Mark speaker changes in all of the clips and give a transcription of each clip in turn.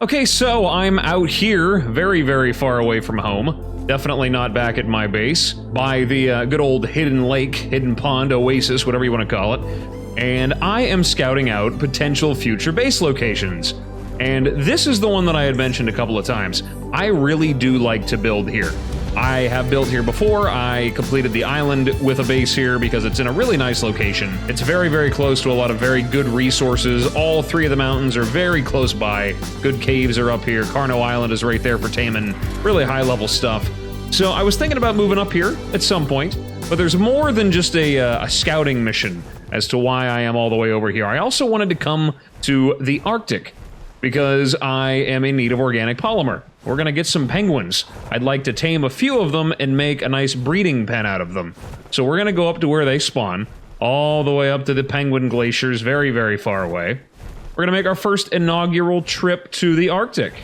Speaker 1: Okay, so I'm out here, very, very far away from home. Definitely not back at my base, by the good old hidden lake, hidden pond, oasis, whatever you want to call it. And I am scouting out potential future base locations. And this is the one that I had mentioned a couple of times. I really do like to build here. I have built here before. I completed the island with a base here because it's in a really nice location. It's very, very close to a lot of very good resources. All three of the mountains are very close by. Good caves are up here. Carno Island is right there for taming really high-level stuff. So I was thinking about moving up here at some point, but there's more than just a scouting mission as to why I am all the way over here. I also wanted to come to the Arctic because I am in need of organic polymer. We're gonna get some penguins. I'd like to tame a few of them and make a nice breeding pen out of them. So we're gonna go up to where they spawn, all the way up to the penguin glaciers, very, very far away. We're gonna make our first inaugural trip to the Arctic,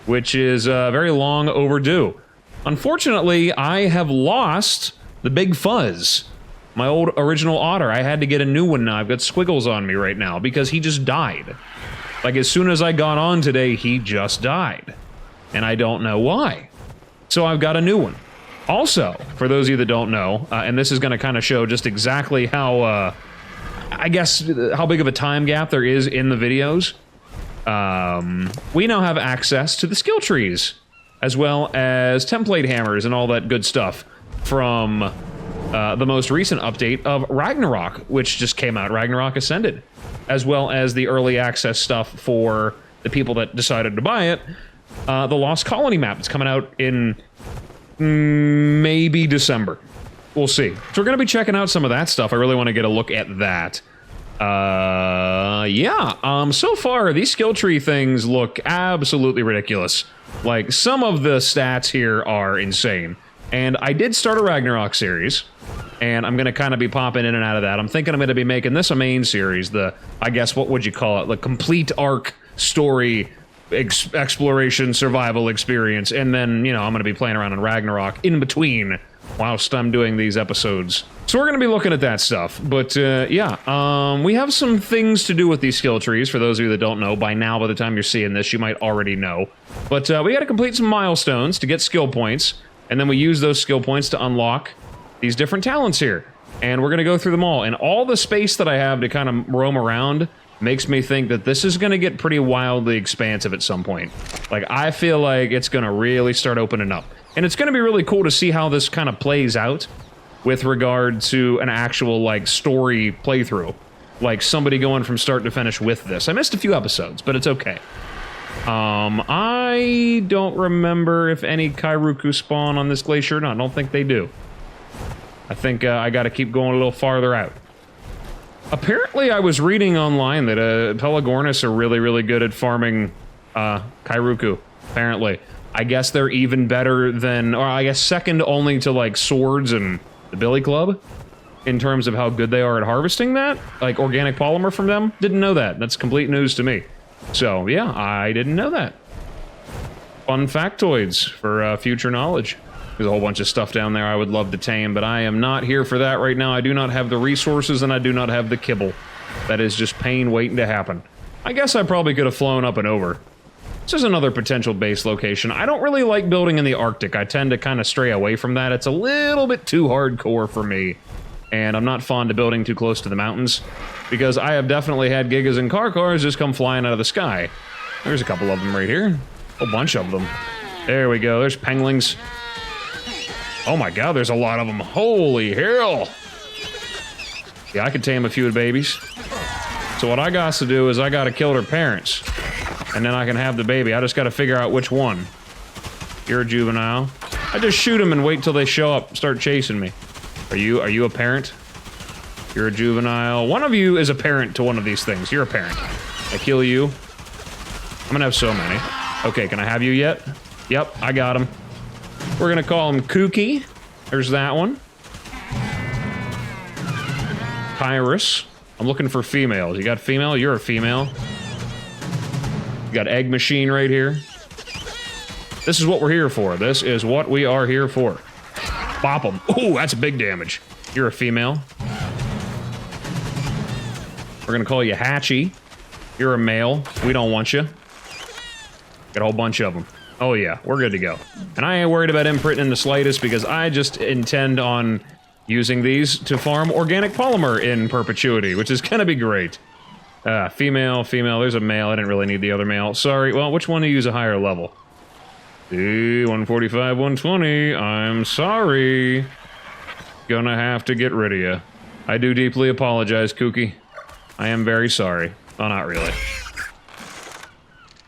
Speaker 1: which is very long overdue. Unfortunately, I have lost the Big Fuzz, my old original otter. I had to get a new one now. I've got squiggles on me right now because he just died. Like, as soon as I got on today, he just died. And I don't know why. So I've got a new one. Also, for those of you that don't know, and this is going to kind of show just exactly how, I guess, how big of a time gap there is in the videos, we now have access to the skill trees, as well as template hammers and all that good stuff from the most recent update of Ragnarok, which just came out, Ragnarok Ascended, as well as the early access stuff for the people that decided to buy it. The Lost Colony map is coming out in maybe December. We'll see. So we're going to be checking out some of that stuff. I really want to get a look at that. So far, these skill tree things look absolutely ridiculous. Like, some of the stats here are insane. And I did start a Ragnarok series, and I'm going to kind of be popping in and out of that. I'm thinking I'm going to be making this a main series, I guess, what would you call it? The complete arc story exploration survival experience, and then, you know, I'm going to be playing around in Ragnarok in between whilst I'm doing these episodes. So we're going to be looking at that stuff, but we have some things to do with these skill trees. For those of you that don't know, by now, by the time you're seeing this, you might already know. But we got to complete some milestones to get skill points, and then we use those skill points to unlock these different talents here. And we're going to go through them all, and all the space that I have to kind of roam around makes me think that this is going to get pretty wildly expansive at some point. Like, I feel like it's going to really start opening up. And it's going to be really cool to see how this kind of plays out with regard to an actual, like, story playthrough. Like, somebody going from start to finish with this. I missed a few episodes, but it's okay. I don't remember if any Kairuku spawn on this glacier or not. I don't think they do. I think I got to keep going a little farther out. Apparently, I was reading online that Pelagornis are really, really good at farming Kairuku, apparently. I guess they're even better than, or I guess second only to, like, swords and the Billy Club in terms of how good they are at harvesting that. Like, organic polymer from them. Didn't know that. That's complete news to me. So, yeah, I didn't know that. Fun factoids for future knowledge. There's a whole bunch of stuff down there I would love to tame, but I am not here for that right now. I do not have the resources, and I do not have the kibble. That is just pain waiting to happen. I guess I probably could have flown up and over. This is another potential base location. I don't really like building in the Arctic. I tend to kind of stray away from that. It's a little bit too hardcore for me. And I'm not fond of building too close to the mountains, because I have definitely had Gigas and cars just come flying out of the sky. There's a couple of them right here. A bunch of them. There we go. There's penglings. Oh my god, there's a lot of them. Holy hell! Yeah, I could tame a few babies. So what I got to do is I got to kill their parents. And then I can have the baby. I just got to figure out which one. You're a juvenile. I just shoot them and wait till they show up, start chasing me. Are you a parent? You're a juvenile. One of you is a parent to one of these things. You're a parent. I kill you. I'm gonna have so many. Okay, can I have you yet? Yep, I got him. We're gonna call him Kooky. There's that one. Cyrus. I'm looking for females. You got female? You're a female. You got egg machine right here. This is what we're here for. This is what we are here for. Bop them. Ooh, that's big damage. You're a female. We're gonna call you Hatchie. You're a male. We don't want you. Got a whole bunch of them. Oh yeah, we're good to go. And I ain't worried about imprint in the slightest because I just intend on using these to farm organic polymer in perpetuity, which is gonna be great. Female, there's a male. I didn't really need the other male. Sorry, well, which one to use a higher level? 145, 120. I'm sorry. Gonna have to get rid of you. I do deeply apologize, Kooky. I am very sorry. Oh, not really.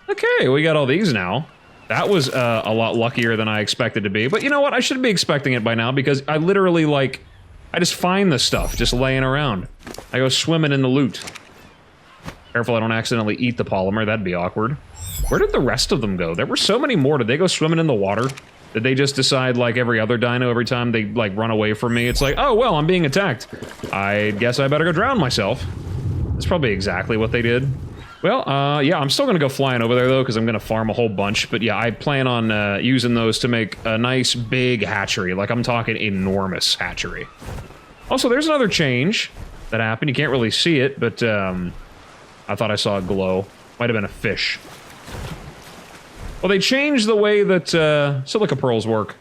Speaker 1: Okay, we got all these now. That was a lot luckier than I expected to be. But you know what? I should be expecting it by now because I literally, like, I just find this stuff just laying around. I go swimming in the loot. Careful I don't accidentally eat the polymer. That'd be awkward. Where did the rest of them go? There were so many more. Did they go swimming in the water? Did they just decide, like every other dino, every time they, like, run away from me, it's like, oh, well, I'm being attacked. I guess I better go drown myself. That's probably exactly what they did. Well, yeah, I'm still gonna go flying over there, though, because I'm gonna farm a whole bunch. But yeah, I plan on using those to make a nice, big hatchery. Like, I'm talking enormous hatchery. Also, there's another change that happened. You can't really see it, but I thought I saw a glow. Might have been a fish. Well, they changed the way that silica pearls work.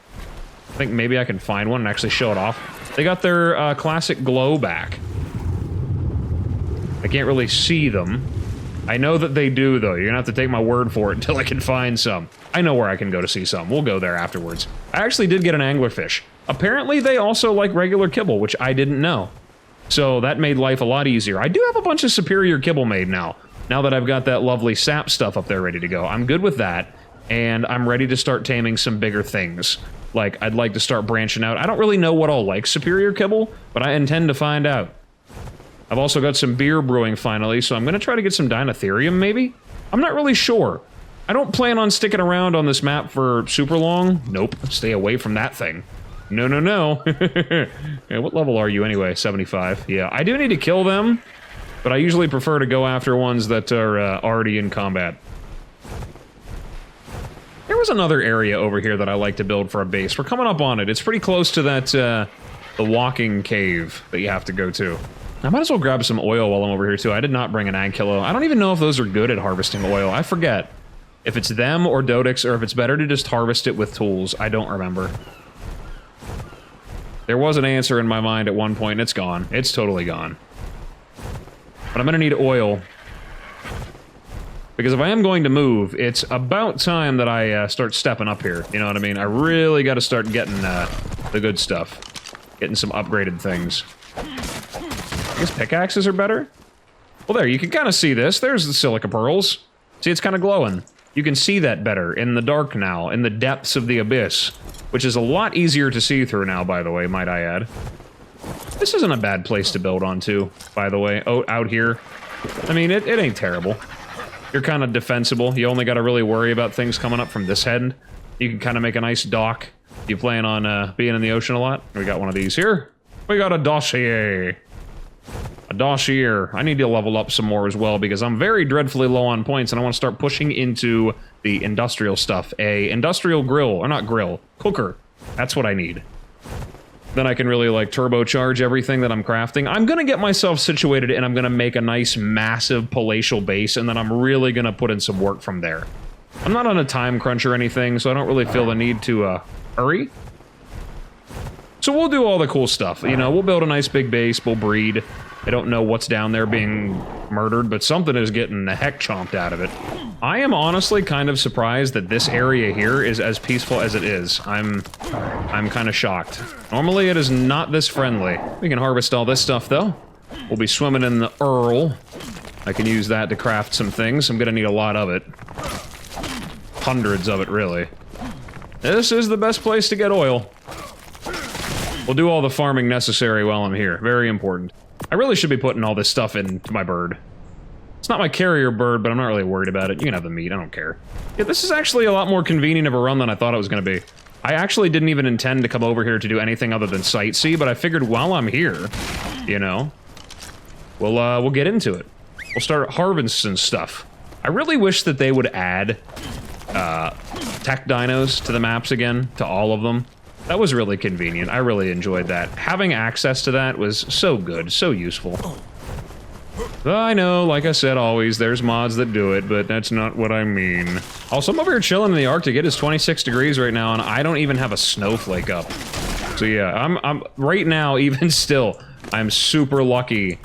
Speaker 1: I think maybe I can find one and actually show it off. They got their classic glow back. I can't really see them. I know that they do, though. You're gonna have to take my word for it until I can find some. I know where I can go to see some. We'll go there afterwards. I actually did get an anglerfish. Apparently, they also like regular kibble, which I didn't know. So that made life a lot easier. I do have a bunch of superior kibble made now. Now that I've got that lovely sap stuff up there ready to go. I'm good with that, and I'm ready to start taming some bigger things. Like, I'd like to start branching out. I don't really know what I'll like superior kibble, but I intend to find out. I've also got some beer brewing finally, so I'm going to try to get some Diamantinasaurus, maybe? I'm not really sure. I don't plan on sticking around on this map for super long. Nope, stay away from that thing. No, no, no. Yeah, what level are you anyway? 75. Yeah, I do need to kill them, but I usually prefer to go after ones that are already in combat. There was another area over here that I like to build for a base. We're coming up on it. It's pretty close to that, the walking cave that you have to go to. I might as well grab some oil while I'm over here, too. I did not bring an ag kilo. I don't even know if those are good at harvesting oil. I forget. If it's them or Dodix, or if it's better to just harvest it with tools. I don't remember. There was an answer in my mind at one point, and it's gone. It's totally gone. But I'm gonna need oil. Because if I am going to move, it's about time that I start stepping up here. You know what I mean? I really gotta start getting the good stuff. Getting some upgraded things. I guess pickaxes are better? Well, there, you can kind of see this. There's the silica pearls. See, it's kind of glowing. You can see that better in the dark now, in the depths of the abyss, which is a lot easier to see through now, by the way, might I add. This isn't a bad place to build onto, by the way. Oh, out here. I mean, it ain't terrible. You're kind of defensible. You only got to really worry about things coming up from this end. You can kind of make a nice dock. You plan on being in the ocean a lot? We got one of these here. We got a dossier. A dossier. I need to level up some more as well because I'm very dreadfully low on points and I want to start pushing into the industrial stuff. A industrial grill, or not grill, cooker. That's what I need. Then I can really, like, turbocharge everything that I'm crafting. I'm gonna get myself situated and I'm gonna make a nice, massive palatial base and then I'm really gonna put in some work from there. I'm not on a time crunch or anything, so I don't really feel the need to, hurry. So we'll do all the cool stuff, you know, we'll build a nice big base, we'll breed. I don't know what's down there being murdered, but something is getting the heck chomped out of it. I am honestly kind of surprised that this area here is as peaceful as it is. I'm kind of shocked. Normally it is not this friendly. We can harvest all this stuff though. We'll be swimming in the Earl. I can use that to craft some things. I'm gonna need a lot of it. Hundreds of it, really. This is the best place to get oil. We'll do all the farming necessary while I'm here. Very important. I really should be putting all this stuff into my bird. It's not my carrier bird, but I'm not really worried about it. You can have the meat, I don't care. Yeah, this is actually a lot more convenient of a run than I thought it was going to be. I actually didn't even intend to come over here to do anything other than sightsee, but I figured while I'm here, you know, we'll get into it. We'll start harvesting stuff. I really wish that they would add tech dinos to the maps again, to all of them. That was really convenient. I really enjoyed that. Having access to that was so good, so useful. I know, like I said, always, there's mods that do it, but that's not what I mean. Also, I'm over here chilling in the Arctic. It is 26 degrees right now, and I don't even have a snowflake up. So yeah, I'm right now, even still, I'm super lucky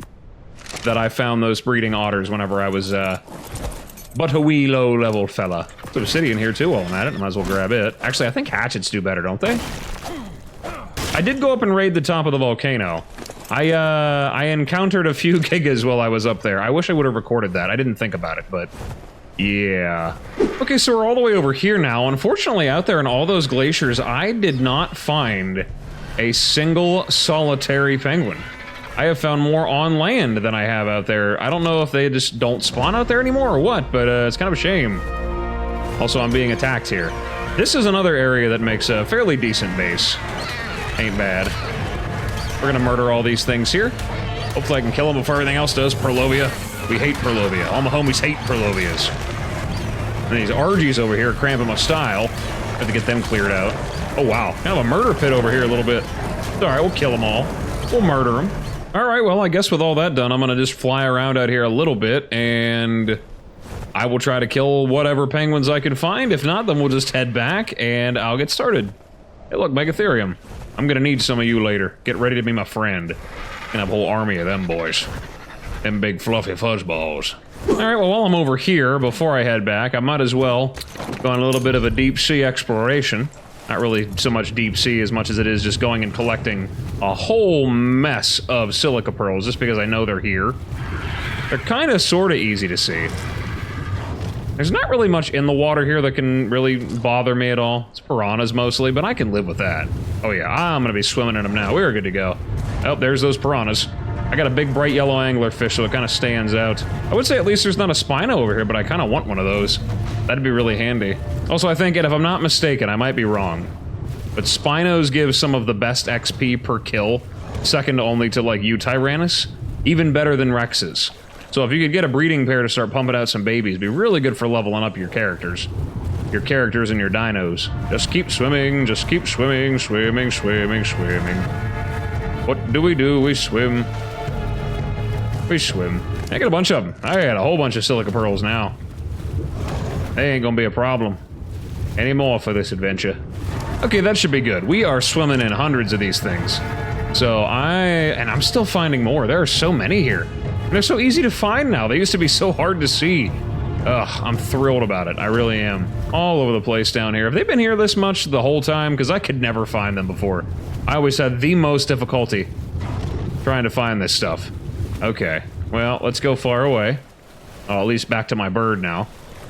Speaker 1: that I found those breeding otters whenever I was, but a wee low-level fella. There's obsidian here, too, while I'm at it. I might as well grab it. Actually, I think hatchets do better, don't they? I did go up and raid the top of the volcano. I encountered a few gigas while I was up there. I wish I would have recorded that. I didn't think about it, but yeah. Okay, so we're all the way over here now. Unfortunately, out there in all those glaciers, I did not find a single solitary penguin. I have found more on land than I have out there. I don't know if they just don't spawn out there anymore or what, but it's kind of a shame. Also, I'm being attacked here. This is another area that makes a fairly decent base. Ain't bad. We're gonna murder all these things here. Hopefully I can kill them before everything else does. Purlovia. We hate Purlovia. All my homies hate Purlovias. And these Argies over here cramping my style. Have to get them cleared out. Oh wow, kind of a murder pit over here a little bit. Alright, we'll kill them all. We'll murder them. Alright, well I guess with all that done, I'm gonna just fly around out here a little bit, and I will try to kill whatever penguins I can find. If not, then we'll just head back, and I'll get started. Hey look, Megatherium. I'm gonna need some of you later. Get ready to be my friend. Gonna have a whole army of them boys. Them big fluffy fuzzballs. Alright, well while I'm over here, before I head back, I might as well go on a little bit of a deep sea exploration. Not really so much deep sea as much as it is just going and collecting a whole mess of silica pearls, just because I know they're here. They're kinda sorta easy to see. There's not really much in the water here that can really bother me at all. It's piranhas mostly, but I can live with that. Oh yeah, I'm gonna be swimming in them now. We're good to go. Oh, there's those piranhas. I got a big bright yellow anglerfish, so it kind of stands out. I would say at least there's not a Spino over here, but I kind of want one of those. That'd be really handy. Also, I think, and if I'm not mistaken, I might be wrong, but Spinos give some of the best XP per kill, second only to like Eutyrannus, even better than Rexes. So if you could get a breeding pair to start pumping out some babies, it'd be really good for leveling up your characters. Your characters and your dinos. Just keep swimming, just keep swimming, swimming, swimming, swimming. What do? We swim. We swim. I got a bunch of them. I got a whole bunch of silica pearls now. They ain't gonna be a problem anymore for this adventure. Okay, that should be good. We are swimming in hundreds of these things. So I'm still finding more. There are so many here. They're so easy to find now. They used to be so hard to see. Ugh, I'm thrilled about it. I really am. All over the place down here. Have they been here this much the whole time? Because I could never find them before. I always had the most difficulty trying to find this stuff. Okay, well, let's go far away. Oh, at least back to my bird now.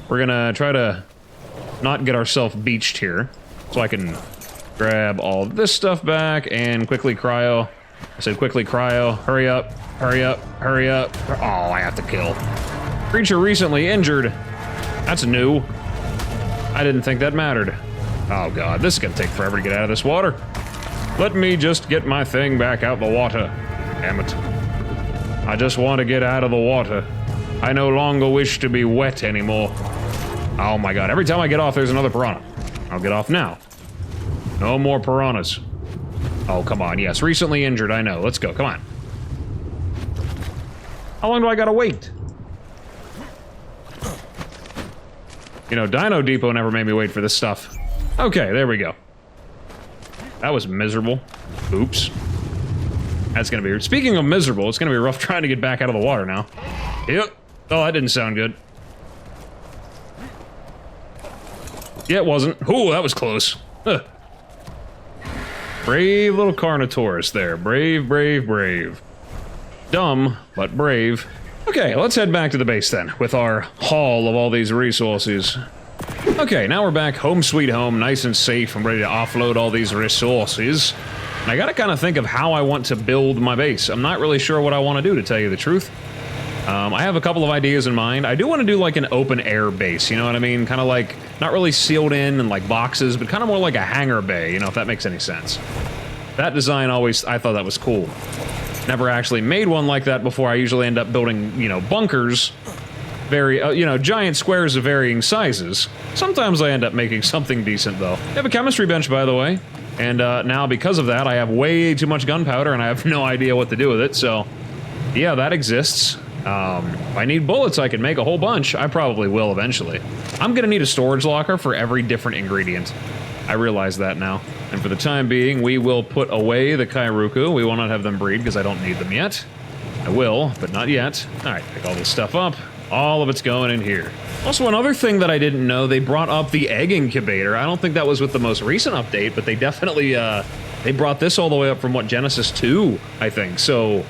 Speaker 1: We're gonna try to not get ourselves beached here. So I can grab all this stuff back and quickly cryo. I said quickly cryo. Hurry up. Hurry up, hurry up. Oh, I have to kill. Creature recently injured. That's new. I didn't think that mattered. Oh god, this is gonna take forever to get out of this water. Let me just get my thing back out the water. Damn it. I just want to get out of the water. I no longer wish to be wet anymore. Oh my god, every time I get off, there's another piranha. I'll get off now. No more piranhas. Oh, come on, yes, recently injured, I know. Let's go, come on. How long do I gotta wait? You know, Dino Depot never made me wait for this stuff. Okay, there we go. That was miserable. Oops. That's gonna be weird. Speaking of miserable, it's gonna be rough trying to get back out of the water now. Yep. Oh, that didn't sound good. Yeah, it wasn't. Ooh, that was close. Huh. Brave little Carnotaurus there. Brave, brave, brave. Dumb, but brave. Okay, let's head back to the base then, with our haul of all these resources. Okay, now we're back home sweet home, nice and safe. I'm ready to offload all these resources. And I gotta kind of think of how I want to build my base. I'm not really sure what I want to do, to tell you the truth. I have a couple of ideas in mind. I do want to do like an open air base, you know what I mean? Kind of like, not really sealed in and like boxes, but kind of more like a hangar bay, you know, if that makes any sense. That design always, I thought that was cool. Never actually made one like that before. I usually end up building, you know, bunkers. Very, you know, giant squares of varying sizes. Sometimes I end up making something decent, though. I have a chemistry bench, by the way. And now, because of that, I have way too much gunpowder, and I have no idea what to do with it, so... Yeah, that exists. If I need bullets, I can make a whole bunch. I probably will eventually. I'm gonna need a storage locker for every different ingredient. I realize that now. And for the time being, we will put away the Kairuku. We will not have them breed because I don't need them yet. I will, but not yet. All right, pick all this stuff up. All of it's going in here. Also, another thing that I didn't know, they brought up the egg incubator. I don't think that was with the most recent update, but they definitely, they brought this all the way up from, what, Genesis 2, I think. So,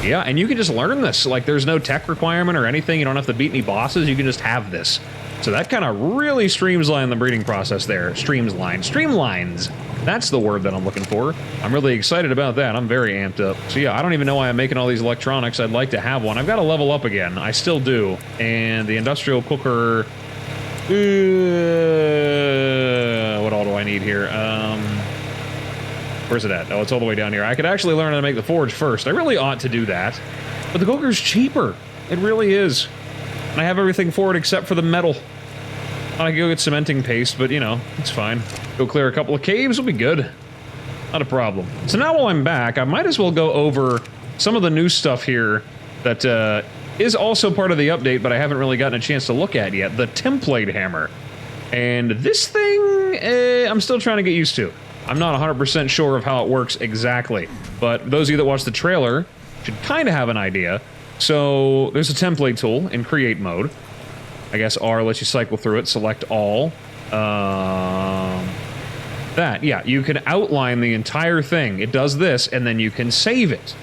Speaker 1: yeah, and you can just learn this. Like, there's no tech requirement or anything. You don't have to beat any bosses. You can just have this. So that kind of really streamlines the breeding process there. Streamlines. That's the word that I'm looking for. I'm really excited about that. I'm very amped up. So yeah, I don't even know why I'm making all these electronics. I'd like to have one. I've got to level up again. I still do. And the industrial cooker... what all do I need here? Where's it at? Oh, it's all the way down here. I could actually learn how to make the forge first. I really ought to do that. But the cooker's cheaper. It really is. And I have everything for it except for the metal. I can go get cementing paste, but, you know, it's fine. Go clear a couple of caves, will be good. Not a problem. So now while I'm back, I might as well go over some of the new stuff here that is also part of the update, but I haven't really gotten a chance to look at yet. The template hammer. And this thing, I'm still trying to get used to. I'm not 100% sure of how it works exactly, but those of you that watch the trailer should kind of have an idea. So there's a template tool in create mode. I guess R lets you cycle through it, select all. That, yeah, you can outline the entire thing. It does this, and then you can save it.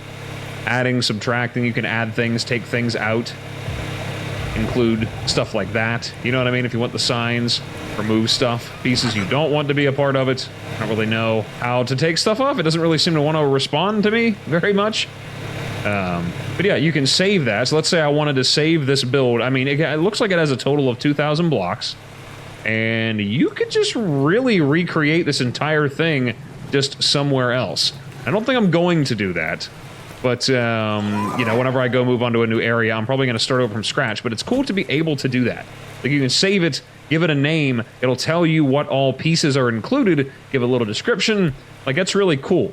Speaker 1: Adding, subtracting, you can add things, take things out, include stuff like that. You know what I mean? If you want the signs, remove stuff, pieces you don't want to be a part of it. I don't really know how to take stuff off. It doesn't really seem to want to respond to me very much. But yeah, you can save that. So let's say I wanted to save this build. I mean, it looks like it has a total of 2,000 blocks. And you could just really recreate this entire thing just somewhere else. I don't think I'm going to do that. But, you know, whenever I go move on to a new area, I'm probably going to start over from scratch. But it's cool to be able to do that. Like, you can save it, give it a name. It'll tell you what all pieces are included, give a little description. Like, that's really cool.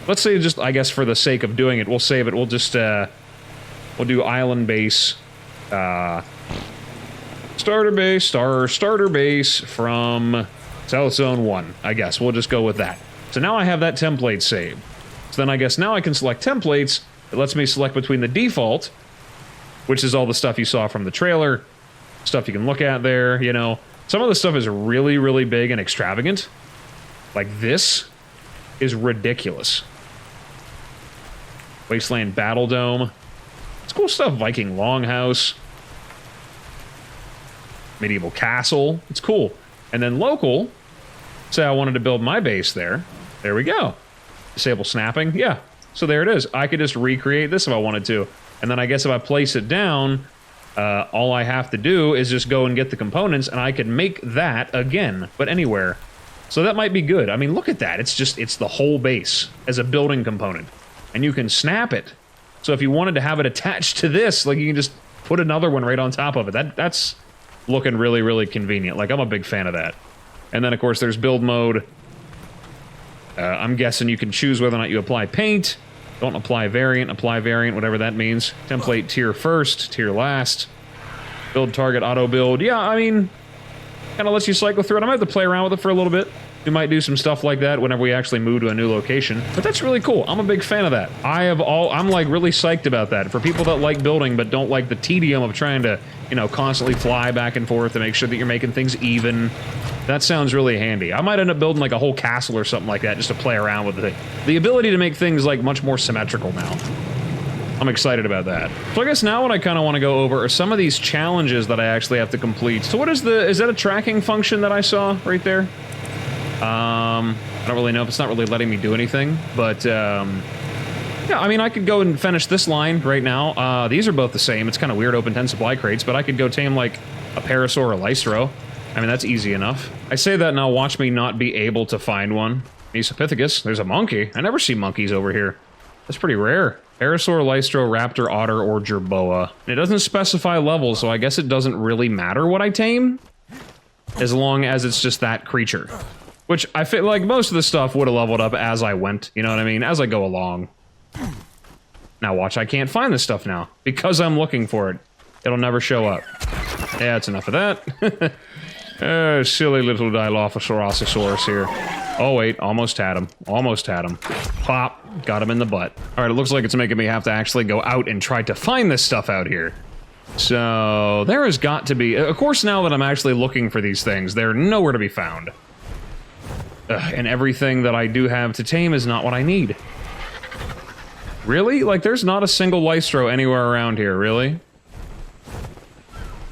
Speaker 1: Let's say just, I guess for the sake of doing it, we'll save it. We'll just, we'll do island base, starter base from South Zone 1, I guess. We'll just go with that. So now I have that template saved. So then I guess now I can select templates. It lets me select between the default, which is all the stuff you saw from the trailer, stuff you can look at there, you know. Some of the stuff is really, really big and extravagant. Like this is ridiculous. Wasteland Battle Dome. It's cool stuff. Viking Longhouse. Medieval Castle. It's cool. And then local, say I wanted to build my base there. There we go. Disable snapping. Yeah. So there it is. I could just recreate this if I wanted to. And then I guess if I place it down, all I have to do is just go and get the components, and I can make that again, but anywhere. So that might be good. I mean, look at that. It's just, it's the whole base as a building component. And you can snap it. So if you wanted to have it attached to this, like, you can just put another one right on top of it. That's looking really, really convenient. Like, I'm a big fan of that. And then, of course, there's build mode. I'm guessing you can choose whether or not you apply paint. Don't apply variant, whatever that means. Template tier first, tier last. Build target, auto build. Yeah, I mean, kind of lets you cycle through it. I might have to play around with it for a little bit. We might do some stuff like that whenever we actually move to a new location. But that's really cool. I'm a big fan of that. I'm like really psyched about that. For people that like building but don't like the tedium of trying to, you know, constantly fly back and forth to make sure that you're making things even. That sounds really handy. I might end up building like a whole castle or something like that just to play around with it. The ability to make things like much more symmetrical now. I'm excited about that. So I guess now what I kind of want to go over are some of these challenges that I actually have to complete. So what is that a tracking function that I saw right there? I don't really know if it's not really letting me do anything, but, yeah, I mean, I could go and finish this line right now. These are both the same. It's kind of weird, open 10 supply crates, but I could go tame, like, a Parasaur or Lysro. I mean, that's easy enough. I say that now, watch me not be able to find one. Mesopithegus, there's a monkey. I never see monkeys over here. That's pretty rare. Parasaur, Lystro, Raptor, Otter, or Jerboa. It doesn't specify level, so I guess it doesn't really matter what I tame, as long as it's just that creature. Which I feel like most of the stuff would have leveled up as I went, you know what I mean? As I go along. Now watch, I can't find this stuff now. Because I'm looking for it. It'll never show up. Yeah, that's enough of that. Silly little Dilophosaurus here. Oh wait, almost had him. Almost had him. Pop, got him in the butt. Alright, it looks like it's making me have to actually go out and try to find this stuff out here. So, there has got to be... Of course, now that I'm actually looking for these things, they're nowhere to be found. And everything that I do have to tame is not what I need. Really? Like, there's not a single Lystro anywhere around here, really?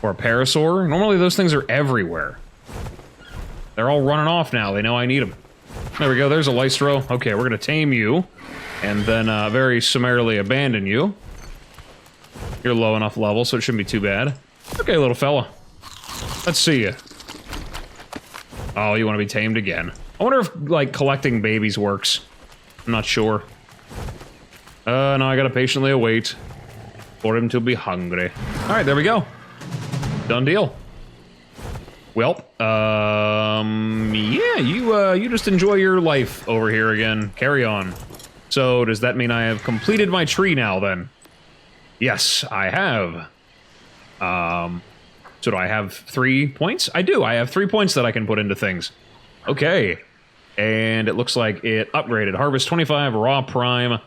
Speaker 1: Or a Parasaur? Normally those things are everywhere. They're all running off now. They know I need them. There we go. There's a Lystro. Okay, we're going to tame you. And then very summarily abandon you. You're low enough level, so it shouldn't be too bad. Okay, little fella. Let's see you. Oh, you want to be tamed again. I wonder if, like, collecting babies works. I'm not sure. No, I gotta patiently await for him to be hungry. Alright, there we go. Done deal. Well, yeah, you just enjoy your life over here again. Carry on. So, does that mean I have completed my tree now, then? Yes, I have. So do I have 3 points? I do. I have 3 points that I can put into things. Okay. And it looks like it upgraded. Harvest 25, Raw Prime.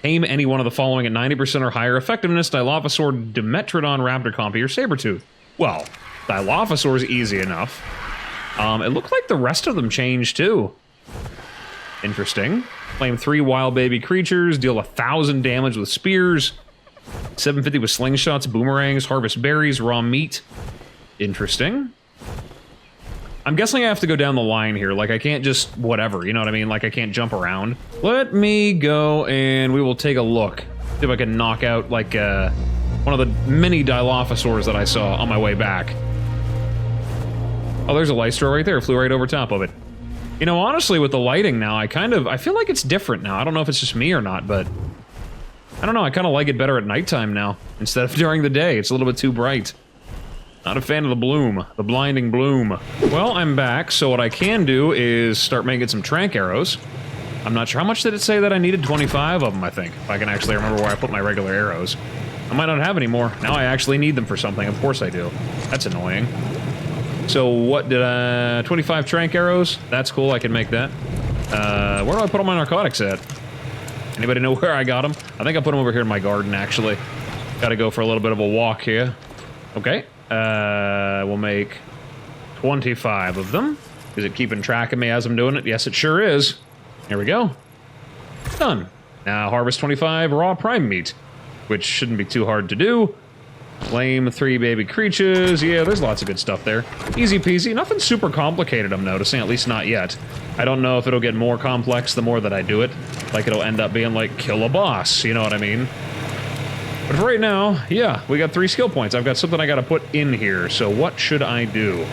Speaker 1: Tame any one of the following at 90% or higher effectiveness. Dilophosaur, Dimetrodon, Raptor Compy, or Sabertooth. Well, Dilophosaur is easy enough. It looked like the rest of them changed, too. Interesting. Claim 3 wild baby creatures. Deal 1,000 damage with spears. 750 with slingshots, boomerangs, harvest berries, raw meat. Interesting. I'm guessing I have to go down the line here. Like, I can't just whatever, you know what I mean? Like, I can't jump around. Let me go and we will take a look. See if I can knock out, like, one of the mini Dilophosaurs that I saw on my way back. Oh, there's a Lystro right there. Flew right over top of it. You know, honestly, with the lighting now, I feel like it's different now. I don't know if it's just me or not, but... I don't know, I kind of like it better at nighttime now, instead of during the day. It's a little bit too bright. Not a fan of the bloom, the blinding bloom. Well, I'm back, so what I can do is start making some trank arrows. I'm not sure, how much did it say that I needed? 25 of them, I think, if I can actually remember where I put my regular arrows. I might not have any more. Now I actually need them for something, of course I do. That's annoying. So what did 25 trank arrows? That's cool, I can make that. Where do I put all my narcotics at? Anybody know where I got them? I think I put them over here in my garden, actually. Gotta go for a little bit of a walk here. Okay. We'll make 25 of them. Is it keeping track of me as I'm doing it? Yes, it sure is. Here we go. Done. Now harvest 25 raw prime meat, which shouldn't be too hard to do. Claim 3 baby creatures. Yeah, there's lots of good stuff there. Easy peasy. Nothing super complicated, I'm noticing, at least not yet. I don't know if it'll get more complex the more that I do it. Like, it'll end up being like, kill a boss, you know what I mean? But for right now, yeah, we got 3 skill points. I've got something I gotta put in here, so what should I do?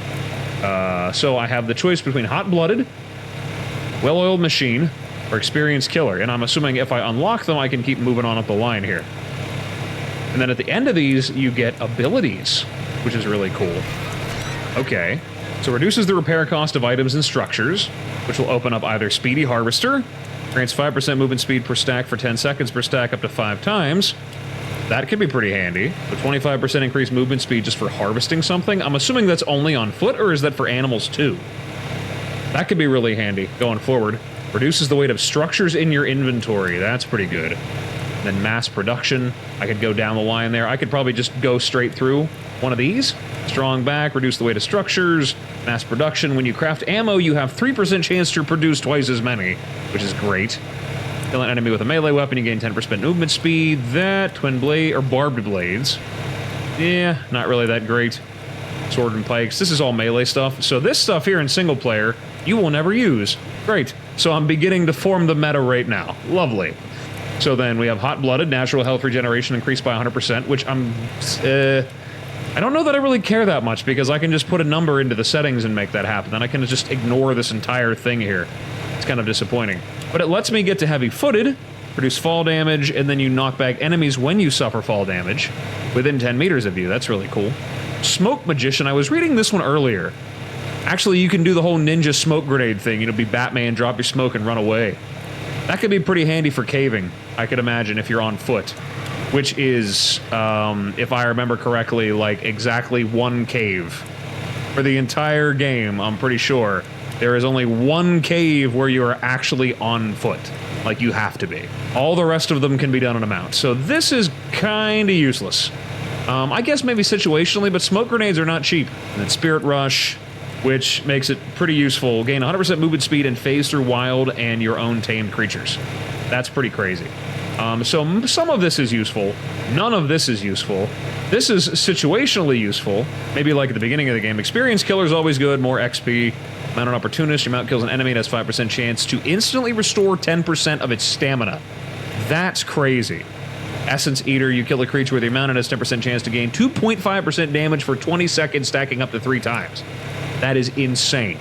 Speaker 1: So I have the choice between Hot-Blooded, Well-Oiled Machine, or Experienced Killer, and I'm assuming if I unlock them, I can keep moving on up the line here. And then at the end of these, you get abilities, which is really cool. Okay. So reduces the repair cost of items and structures, which will open up either Speedy Harvester, grants 5% movement speed per stack for 10 seconds per stack up to 5 times. That could be pretty handy. The 25% increased movement speed just for harvesting something. I'm assuming that's only on foot, or is that for animals too? That could be really handy going forward. Reduces the weight of structures in your inventory. That's pretty good. Then mass production. I could go down the line there. I could probably just go straight through one of these. Strong back, reduce the weight of structures. Mass production. When you craft ammo, you have 3% chance to produce twice as many, which is great. Kill an enemy with a melee weapon, you gain 10% movement speed. That, twin blade, or barbed blades. Yeah, not really that great. Sword and pikes. This is all melee stuff. So this stuff here in single player, you will never use. Great. So I'm beginning to form the meta right now. Lovely. So then we have Hot-Blooded, natural health regeneration increased by 100%, which I don't know that I really care that much, because I can just put a number into the settings and make that happen. Then I can just ignore this entire thing here. It's kind of disappointing. But it lets me get to heavy-footed, produce fall damage, and then you knock back enemies when you suffer fall damage within 10 meters of you. That's really cool. Smoke Magician, I was reading this one earlier. Actually, you can do the whole ninja smoke grenade thing. You know, be Batman, drop your smoke, and run away. That could be pretty handy for caving, I could imagine, if you're on foot. Which is, if I remember correctly, like exactly one cave. For the entire game, I'm pretty sure, there is only one cave where you are actually on foot. Like, you have to be. All the rest of them can be done on a mount. So this is kinda useless. I guess maybe situationally, but smoke grenades are not cheap. And then Spirit Rush, which makes it pretty useful. Gain 100% movement speed and phase through wild and your own tamed creatures. That's pretty crazy. So some of this is useful. None of this is useful. This is situationally useful. Maybe like at the beginning of the game. Experience Killer is always good. More XP. Mount an Opportunist. Your mount kills an enemy and has 5% chance to instantly restore 10% of its stamina. That's crazy. Essence Eater. You kill a creature with your mount and has 10% chance to gain 2.5% damage for 20 seconds, stacking up to 3 times. That is insane.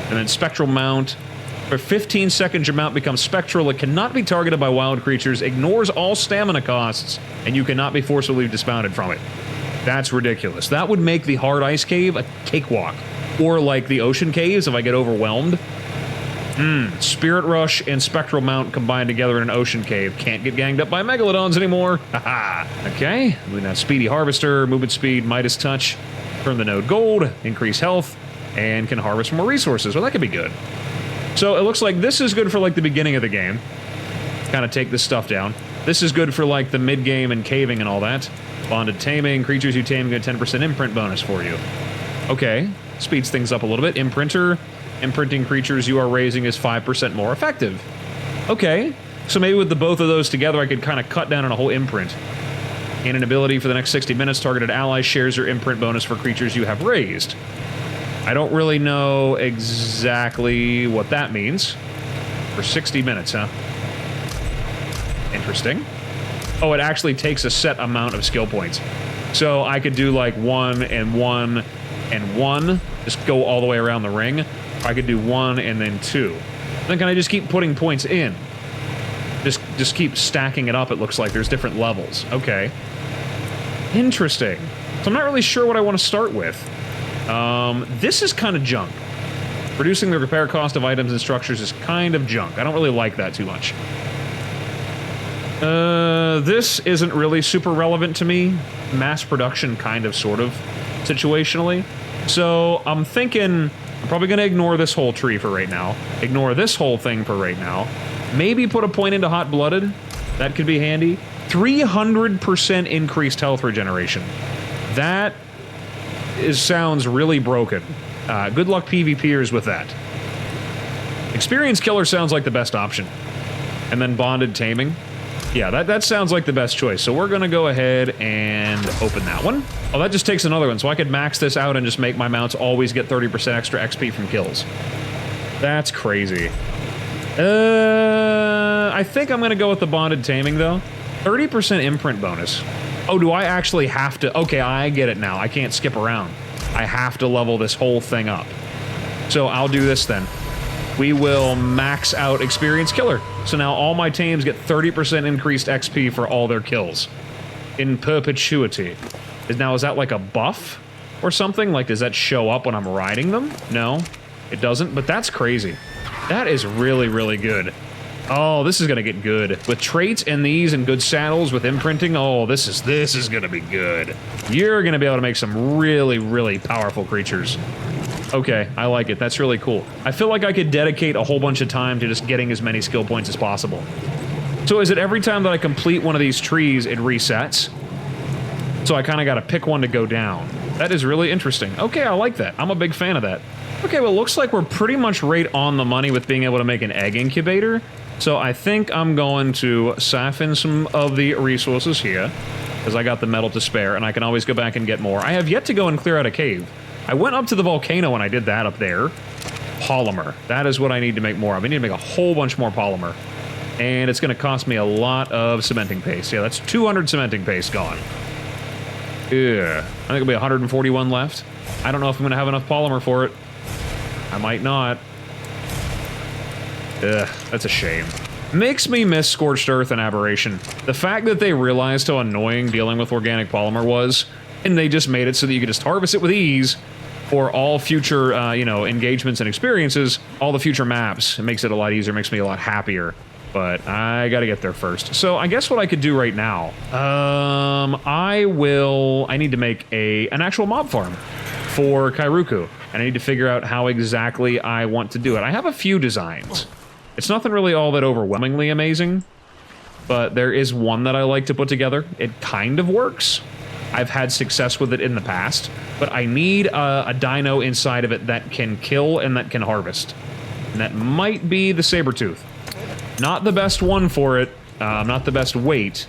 Speaker 1: And then Spectral Mount. For 15 seconds, your mount becomes spectral. It cannot be targeted by wild creatures, ignores all stamina costs, and you cannot be forcibly dismounted from it. That's ridiculous. That would make the Hard Ice Cave a cakewalk. Or like the Ocean Caves if I get overwhelmed. Spirit Rush and Spectral Mount combined together in an Ocean Cave. Can't get ganged up by Megalodons anymore. Haha. Okay, we now Speedy Harvester, Movement Speed, Midas Touch, turn the node gold, increase health, and can harvest more resources. Well, that could be good. So it looks like this is good for like the beginning of the game. Kind of take this stuff down. This is good for like the mid-game and caving and all that. Bonded Taming. Creatures you tame get 10% imprint bonus for you. Okay. Speeds things up a little bit. Imprinter. Imprinting creatures you are raising is 5% more effective. Okay. So maybe with the both of those together, I could kind of cut down on a whole imprint. And an ability for the next 60 minutes, targeted ally shares your imprint bonus for creatures you have raised. I don't really know exactly what that means. For 60 minutes, huh? Interesting. Oh, it actually takes a set amount of skill points. So I could do like 1 and 1 and 1. Just go all the way around the ring. I could do 1 and then 2. Then can I just keep putting points in? Just keep stacking it up, it looks like. There's different levels. Okay. Interesting. So I'm not really sure what I want to start with. This is kind of junk. Reducing the repair cost of items and structures is kind of junk. I don't really like that too much. This isn't really super relevant to me. Mass production, kind of, sort of, situationally. So I'm thinking I'm probably going to ignore this whole tree for right now. Ignore this whole thing for right now. Maybe put a point into Hot-Blooded. That could be handy. 300% increased health regeneration. That sounds really broken. Good luck PvPers with that. Experience Killer sounds like the best option. And then Bonded Taming. Yeah, that sounds like the best choice. So we're going to go ahead and open that one. Oh, that just takes another one. So I could max this out and just make my mounts always get 30% extra XP from kills. That's crazy. I think I'm going to go with the Bonded Taming, though. 30% imprint bonus. Oh, do I actually have to? Okay, I get it now. I can't skip around. I have to level this whole thing up. So I'll do this then. We will max out Experience Killer. So now all my tames get 30% increased XP for all their kills. In perpetuity. Is that like a buff or something? Like, does that show up when I'm riding them? No, it doesn't, but that's crazy. That is really, really good. Oh, this is gonna get good. With traits and these and good saddles with imprinting, oh, this is gonna be good. You're gonna be able to make some really, really powerful creatures. Okay, I like it. That's really cool. I feel like I could dedicate a whole bunch of time to just getting as many skill points as possible. So is it every time that I complete one of these trees, it resets? So I kind of got to pick one to go down. That is really interesting. Okay, I like that. I'm a big fan of that. Okay, well, it looks like we're pretty much right on the money with being able to make an egg incubator. So I think I'm going to siphon some of the resources here, because I got the metal to spare, and I can always go back and get more. I have yet to go and clear out a cave. I went up to the volcano and I did that up there. Polymer. That is what I need to make more of. I need to make a whole bunch more polymer. And it's going to cost me a lot of cementing paste. Yeah, that's 200 cementing paste gone. Yeah, I think it'll be 141 left. I don't know if I'm going to have enough polymer for it. I might not. Ugh, that's a shame. Makes me miss Scorched Earth and Aberration. The fact that they realized how annoying dealing with organic polymer was, and they just made it so that you could just harvest it with ease for all future, you know, engagements and experiences, all the future maps. It makes it a lot easier, makes me a lot happier. But I gotta get there first. So I guess what I could do right now, I need to make an actual mob farm for Kairuku. And I need to figure out how exactly I want to do it. I have a few designs. It's nothing really all that overwhelmingly amazing, but there is one that I like to put together. It kind of works. I've had success with it in the past, but I need a dino inside of it that can kill and that can harvest. And that might be the Sabertooth. Not the best one for it, not the best weight.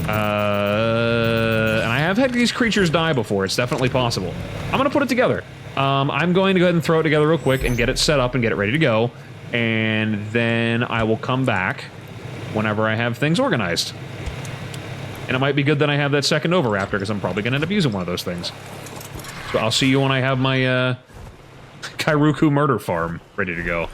Speaker 1: And I have had these creatures die before, it's definitely possible. I'm gonna put it together. I'm going to go ahead and throw it together real quick and get it set up and get it ready to go. And then I will come back whenever I have things organized. And it might be good that I have that second Oviraptor, because I'm probably gonna end up using one of those things. So I'll see you when I have my, Kairuku murder farm ready to go.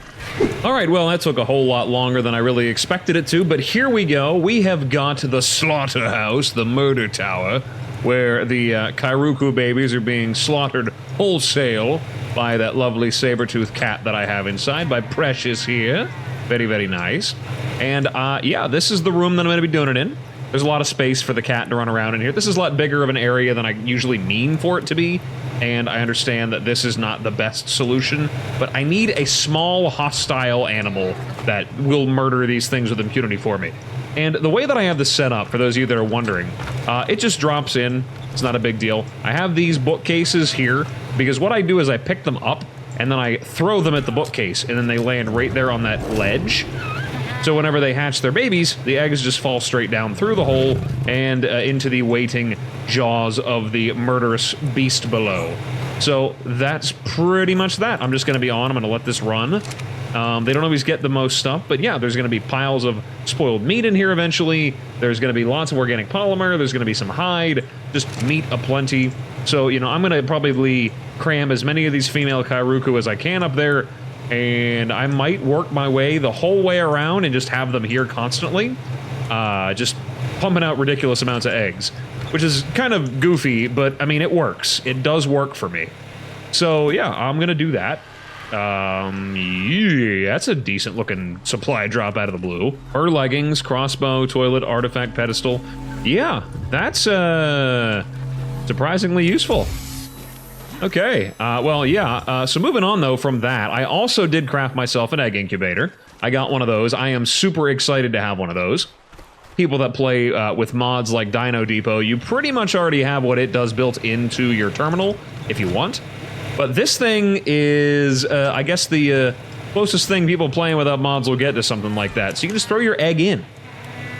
Speaker 1: Alright, well, that took a whole lot longer than I really expected it to, but here we go. We have got the slaughterhouse, the murder tower, where the Kairuku babies are being slaughtered wholesale by that lovely saber-toothed cat that I have inside, by Precious here. Very, very nice. And, yeah, this is the room that I'm going to be doing it in. There's a lot of space for the cat to run around in here. This is a lot bigger of an area than I usually mean for it to be, and I understand that this is not the best solution, but I need a small, hostile animal that will murder these things with impunity for me. And the way that I have this set up, for those of you that are wondering, it just drops in. It's not a big deal. I have these bookcases here, because what I do is I pick them up, and then I throw them at the bookcase, and then they land right there on that ledge. So whenever they hatch their babies, the eggs just fall straight down through the hole and into the waiting jaws of the murderous beast below. So that's pretty much that. I'm just going to be on. I'm going to let this run. They don't always get the most stuff, but yeah, there's going to be piles of spoiled meat in here eventually. There's going to be lots of organic polymer. There's going to be some hide, just meat aplenty. So, you know, I'm going to probably cram as many of these female Kairuku as I can up there. And I might work my way the whole way around and just have them here constantly, just pumping out ridiculous amounts of eggs, which is kind of goofy, but I mean, it works. It does work for me. So yeah, I'm gonna do that. Yeah, that's a decent looking supply drop out of the blue. Her leggings, crossbow, toilet, artifact, pedestal. Yeah, that's surprisingly useful. Okay, well, yeah, so moving on, though, from that, I also did craft myself an egg incubator. I got one of those. I am super excited to have one of those. People that play with mods like Dino Depot, you pretty much already have what it does built into your terminal, if you want. But this thing is, I guess, the closest thing people playing without mods will get to something like that. So you can just throw your egg in,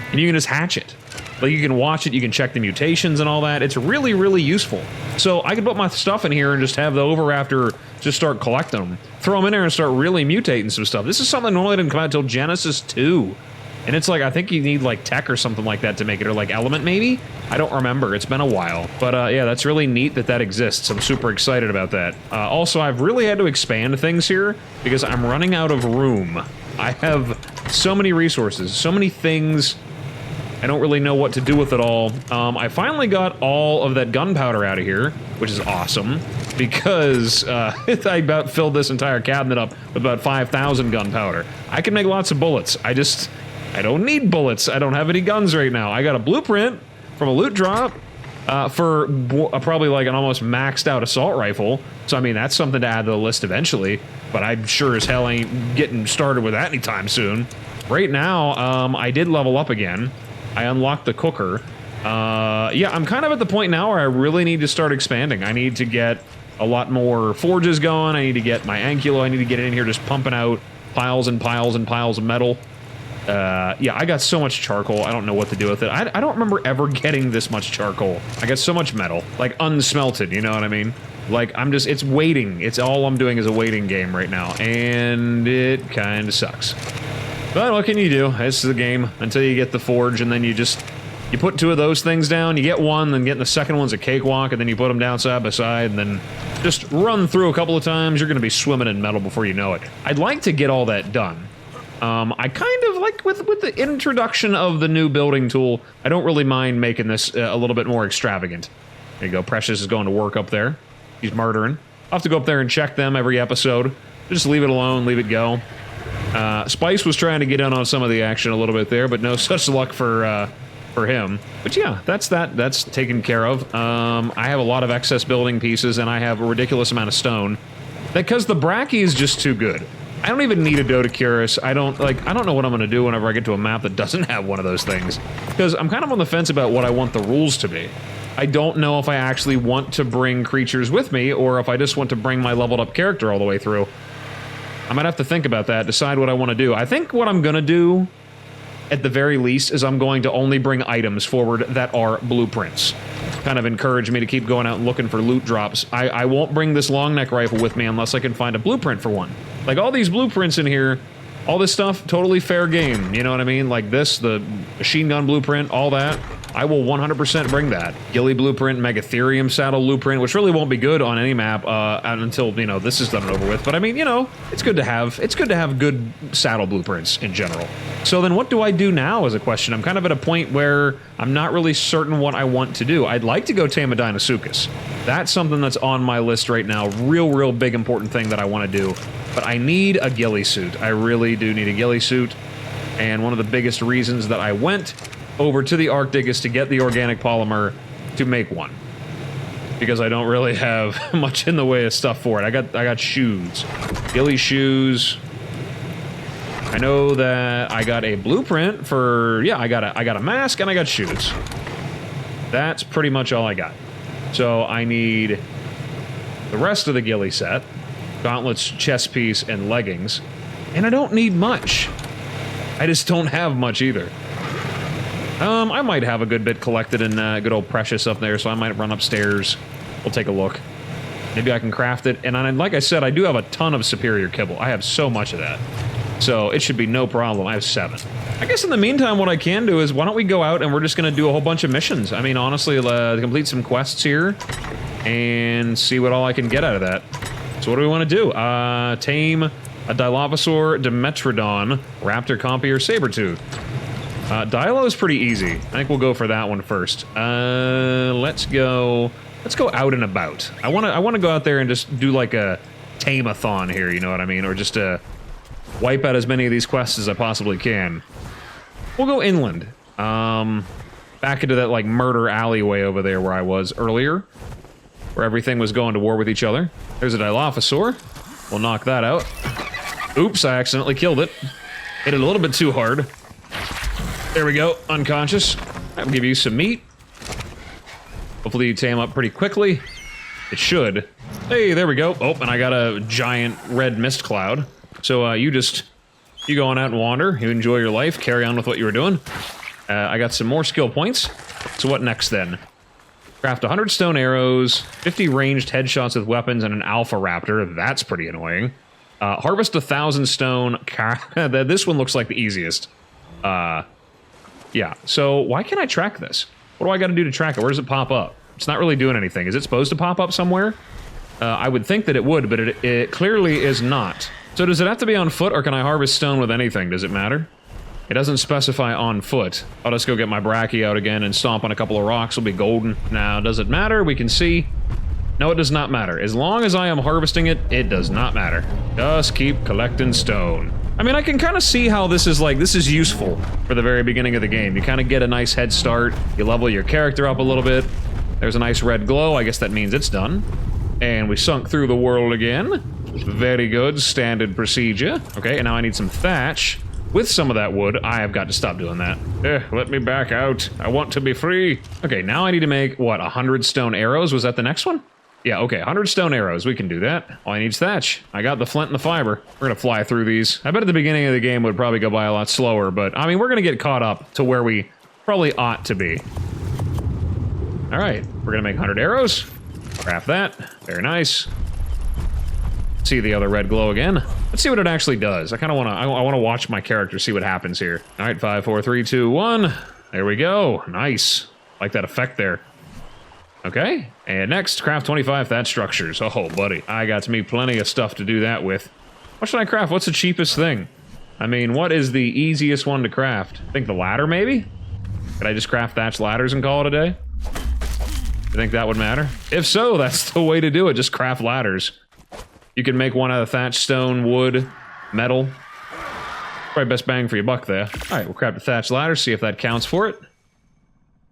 Speaker 1: and you can just hatch it. Like, you can watch it, you can check the mutations and all that. It's really, really useful. So I could put my stuff in here and just have the Oviraptor just start collecting them. Throw them in there and start really mutating some stuff. This is something that normally didn't come out until Genesis 2. And it's like, I think you need like tech or something like that to make it, or like Element maybe? I don't remember, it's been a while. But yeah, that's really neat that that exists. I'm super excited about that. Also, I've really had to expand things here because I'm running out of room. I have so many resources, so many things. I don't really know what to do with it all. I finally got all of that gunpowder out of here, which is awesome, because I about filled this entire cabinet up with about 5,000 gunpowder. I can make lots of bullets. I don't need bullets. I don't have any guns right now. I got a blueprint from a loot drop for probably like an almost maxed out assault rifle. So, I mean, that's something to add to the list eventually, but I'm sure as hell ain't getting started with that anytime soon. Right now, I did level up again. I unlocked the cooker. Yeah, I'm kind of at the point now where I really need to start expanding. I need to get a lot more forges going. I need to get my Ankylo. I need to get in here just pumping out piles and piles and piles of metal. Yeah, I got so much charcoal. I don't know what to do with it. I don't remember ever getting this much charcoal. I got so much metal, like unsmelted, you know what I mean? Like, it's waiting. It's all I'm doing is a waiting game right now, and it kind of sucks. But what can you do? This is the game until you get the forge, and then you put two of those things down, you get one, then getting the second one's a cakewalk, and then you put them down side by side, and then just run through a couple of times, you're going to be swimming in metal before you know it. I'd like to get all that done. I kind of like, with the introduction of the new building tool, I don't really mind making this a little bit more extravagant. There you go, Precious is going to work up there. He's murdering. I'll have to go up there and check them every episode. Just leave it alone, leave it go. Spice was trying to get in on some of the action a little bit there, but no such luck for him. But yeah, that's taken care of. I have a lot of excess building pieces, and I have a ridiculous amount of stone. Because the Brachie is just too good. I don't even need a Dodecurus. I don't know what I'm going to do whenever I get to a map that doesn't have one of those things. Because I'm kind of on the fence about what I want the rules to be. I don't know if I actually want to bring creatures with me, or if I just want to bring my leveled up character all the way through. I might have to think about that, decide what I want to do. I think what I'm going to do, at the very least, is I'm going to only bring items forward that are blueprints. Kind of encourage me to keep going out and looking for loot drops. I won't bring this long neck rifle with me unless I can find a blueprint for one. Like, all these blueprints in here, all this stuff, totally fair game, you know what I mean? Like this, the machine gun blueprint, all that. I will 100% bring that. Ghillie blueprint, Megatherium saddle blueprint, which really won't be good on any map until, you know, this is done and over with. But I mean, you know, it's good to have good saddle blueprints in general. So then what do I do now is a question. I'm kind of at a point where I'm not really certain what I want to do. I'd like to go tame a Dinosuchus. That's something that's on my list right now. Real big important thing that I want to do. But I need a ghillie suit. I really do need a ghillie suit. And one of the biggest reasons that I went over to the Arctic is to get the organic polymer to make one. Because I don't really have much in the way of stuff for it. I got shoes. Ghillie shoes. I know that I got a blueprint for, yeah, I got a mask and I got shoes. That's pretty much all I got. So I need the rest of the ghillie set. Gauntlets, chest piece, and leggings. And I don't need much. I just don't have much either. I might have a good bit collected in good old Precious up there, so I might run upstairs. We'll take a look. Maybe I can craft it. And like I said, I do have a ton of superior kibble. I have so much of that. So it should be no problem. I have 7. I guess in the meantime, what I can do is, why don't we go out and we're just going to do a whole bunch of missions. I mean, honestly, complete some quests here and see what all I can get out of that. So what do we want to do? Tame a Dilophosaur, Dimetrodon, Raptor, Compy, or Sabertooth. Dilo is pretty easy. I think we'll go for that one first. Let's go out and about. I want to go out there and just do like a tame-a-thon here, you know what I mean? Or just wipe out as many of these quests as I possibly can. We'll go inland. Back into that like murder alleyway over there where I was earlier, where everything was going to war with each other. There's a Dilophosaur. We'll knock that out. Oops, I accidentally killed it. Hit it a little bit too hard. There we go, unconscious. I'll give you some meat. Hopefully you tame up pretty quickly. It should. Hey, there we go. Oh, and I got a giant red mist cloud. So you go on out and wander. You enjoy your life. Carry on with what you were doing. I got some more skill points. So what next then? Craft 100 stone arrows, 50 ranged headshots with weapons, and an alpha raptor. That's pretty annoying. Harvest 1,000 stone. This one looks like the easiest. Yeah, so why can't I track this? What do I got to do to track it? Where does it pop up? It's not really doing anything. Is it supposed to pop up somewhere? I would think that it would, but it clearly is not. So does it have to be on foot, or can I harvest stone with anything? Does it matter? It doesn't specify on foot. I'll just go get my Brachii out again and stomp on a couple of rocks. It'll be golden. Now, does it matter? We can see. No, it does not matter. As long as I am harvesting it, it does not matter. Just keep collecting stone. I mean, I can kind of see how this is useful for the very beginning of the game. You kind of get a nice head start. You level your character up a little bit. There's a nice red glow. I guess that means it's done. And we sunk through the world again. Very good. Standard procedure. Okay, and now I need some thatch. With some of that wood, I have got to stop doing that. Let me back out. I want to be free. Okay, now I need to make, what, 100 stone arrows? Was that the next one? Yeah, okay, 100 stone arrows. We can do that. All I need is thatch. I got the flint and the fiber. We're gonna fly through these. I bet at the beginning of the game would probably go by a lot slower, but, I mean, we're gonna get caught up to where we probably ought to be. All right, we're gonna make 100 arrows. Craft that. Very nice. See the other red glow again. Let's see what it actually does. I kind of want to. I want to watch my character, see what happens here. All right, 5, 4, 3, 2, 1. There we go. Nice. Like that effect there. Okay. And next, craft 25 thatch structures. Oh, buddy, I got me plenty of stuff to do that with. What should I craft? What's the cheapest thing? I mean, what is the easiest one to craft? I think the ladder, maybe. Could I just craft thatch ladders and call it a day? You think that would matter? If so, that's the way to do it. Just craft ladders. You can make one out of thatch, stone, wood, metal. Probably best bang for your buck there. All right, we'll craft the thatch ladder, see if that counts for it.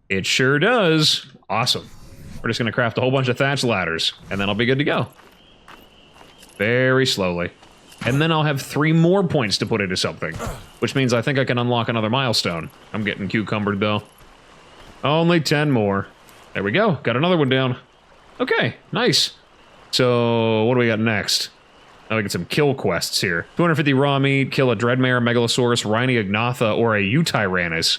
Speaker 1: It sure does. Awesome. We're just going to craft a whole bunch of thatch ladders, and then I'll be good to go. Very slowly. And then I'll have 3 more points to put into something, which means I think I can unlock another milestone. I'm getting cucumbered, though. Only 10 more. There we go. Got another one down. Okay, nice. So, what do we got next? Now we get some kill quests here. 250 raw meat, kill a Dreadmare, Megalosaurus, Rhiniagnatha, or a Eutyrannus.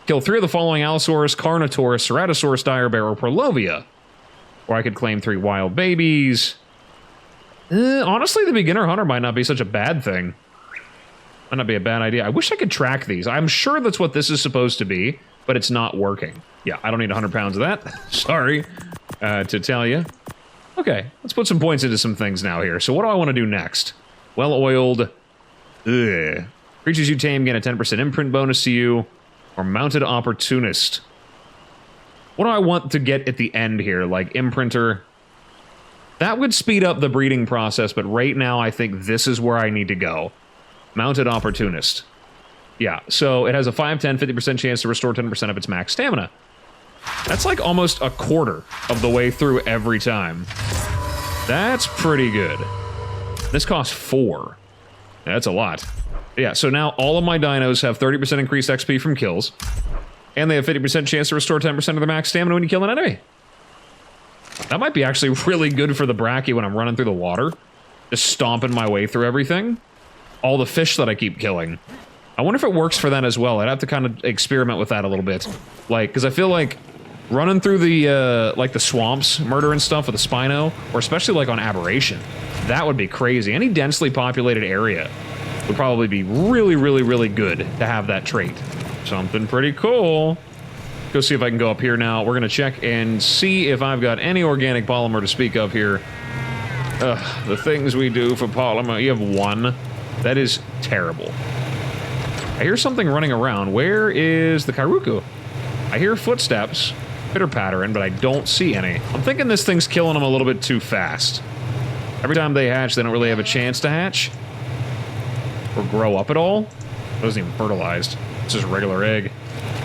Speaker 1: Kill 3 of the following Allosaurus, Carnotaurus, Ceratosaurus, Direbear, or Prolovia. Or I could claim 3 wild babies. Honestly, the beginner hunter might not be such a bad thing. Might not be a bad idea. I wish I could track these. I'm sure that's what this is supposed to be, but it's not working. Yeah, I don't need 100 pounds of that. Sorry to tell you. Okay, let's put some points into some things now here. So what do I want to do next? Well-oiled. Creatures you tame gain a 10% imprint bonus to you. Or mounted opportunist. What do I want to get at the end here? Like imprinter. That would speed up the breeding process, but right now I think this is where I need to go. Mounted opportunist. Yeah, so it has a 5, 10, 50% chance to restore 10% of its max stamina. That's like almost a quarter of the way through every time. That's pretty good. This costs 4. That's a lot. Yeah, so now all of my dinos have 30% increased XP from kills. And they have 50% chance to restore 10% of their max stamina when you kill an enemy. That might be actually really good for the Brachie when I'm running through the water. Just stomping my way through everything. All the fish that I keep killing. I wonder if it works for that as well. I'd have to kind of experiment with that a little bit. Like, because I feel like running through the, like the swamps, murdering stuff with a Spino, or especially like on Aberration, that would be crazy. Any densely populated area would probably be really, really, really good to have that trait. Something pretty cool. Go see if I can go up here now. We're going to check and see if I've got any organic polymer to speak of here. The things we do for polymer. You have 1. That is terrible. I hear something running around. Where is the Kairuku? I hear footsteps, pitter-pattering, but I don't see any. I'm thinking this thing's killing them a little bit too fast. Every time they hatch, they don't really have a chance to hatch. Or grow up at all. It wasn't even fertilized. It's just a regular egg.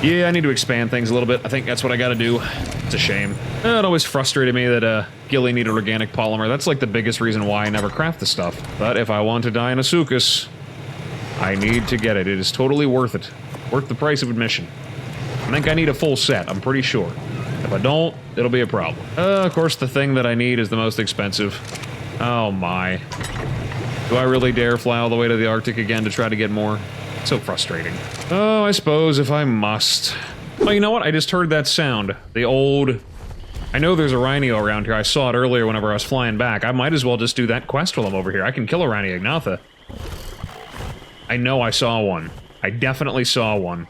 Speaker 1: Yeah, I need to expand things a little bit. I think that's what I gotta do. It's a shame. It always frustrated me that Gilly needed organic polymer. That's like the biggest reason why I never craft the stuff. But if I want to Dinosuchus, I need to get it. It is totally worth it. Worth the price of admission. I think I need a full set, I'm pretty sure. If I don't, it'll be a problem. Of course, the thing that I need is the most expensive. Oh my. Do I really dare fly all the way to the Arctic again to try to get more? So frustrating. Oh, I suppose if I must. Oh, you know what? I just heard that sound. The old... I know there's a Rhino around here. I saw it earlier whenever I was flying back. I might as well just do that quest while I'm over here. I can kill a Rhiniagnatha. I know I saw one. I definitely saw one.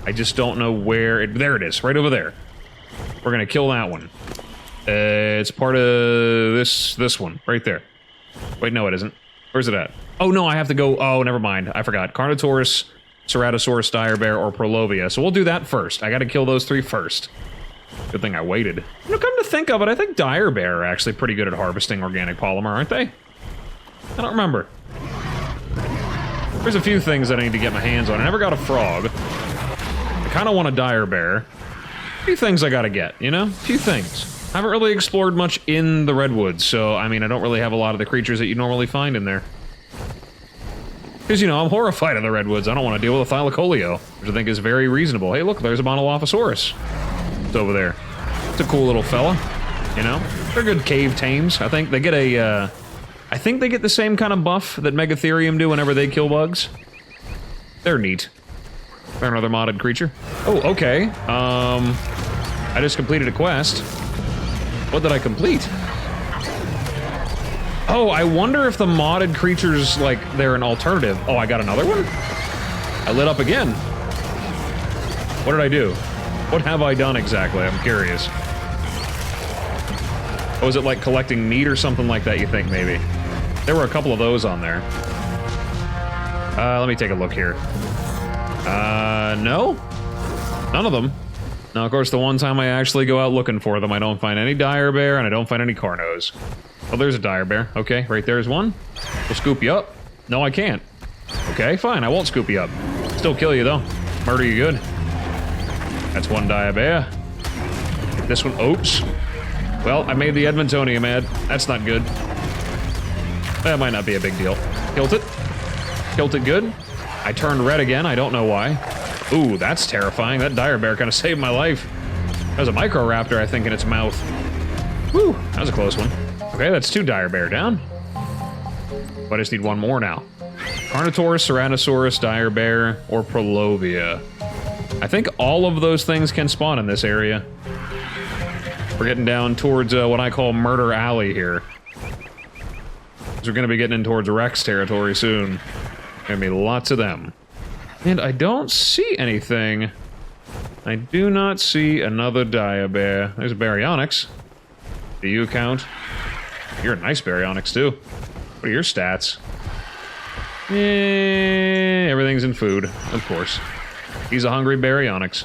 Speaker 1: I just don't know where... There it is, right over there. We're gonna kill that one. It's part of this one, right there. Wait, no it isn't. Where's it at? Oh no, I have to go... Oh, never mind. I forgot. Carnotaurus, Ceratosaurus, Direbear, or Prolovia. So we'll do that first. I gotta kill those 3 first. Good thing I waited. You know, come to think of it, I think Direbear are actually pretty good at harvesting organic polymer, aren't they? I don't remember. There's a few things that I need to get my hands on. I never got a frog. I kind of want a Direbear. A few things I gotta get, you know? A few things. I haven't really explored much in the Redwoods, so, I mean, I don't really have a lot of the creatures that you normally find in there. Because, you know, I'm horrified of the Redwoods. I don't want to deal with a Thylacoleo, which I think is very reasonable. Hey, look, there's a Monolophosaurus. It's over there. It's a cool little fella, you know? They're good cave tames. I think they get a, I think they get the same kind of buff that Megistotherium do whenever they kill bugs. They're neat. They're another modded creature. Oh, okay. I just completed a quest. What did I complete? Oh, I wonder if the modded creatures, like, they're an alternative. Oh, I got another one? I lit up again. What did I do? What have I done exactly? I'm curious. Oh, is it like collecting meat or something like that, you think, maybe? There were a couple of those on there. Let me take a look here. No? None of them. Now, of course, the one time I actually go out looking for them, I don't find any Direbear, and I don't find any Carnos. Oh, there's a Direbear. Okay, right there's one. We'll scoop you up. No, I can't. Okay. Okay, fine. I won't scoop you up. Still kill you, though. Murder you good. That's one Diabear. This one, oops. Well, I made the Edmontonia mad. That's not good. That might not be a big deal. Killed it. Killed it good. I turned red again. I don't know why. Ooh, that's terrifying. That dire bear kind of saved my life. That was a Microraptor, I think, in its mouth. Whew, that was a close one. Okay, that's 2 dire bear down. But I just need one more now. Carnotaurus, Ceratosaurus, dire bear, or Prolovia. I think all of those things can spawn in this area. We're getting down towards what I call Murder Alley here. We're going to be getting in towards Rex territory soon. Gonna be lots of them. And I don't see anything. I do not see another Diabear. There's a Baryonyx. Do you count? You're a nice Baryonyx, too. What are your stats? Everything's in food, of course. He's a hungry Baryonyx.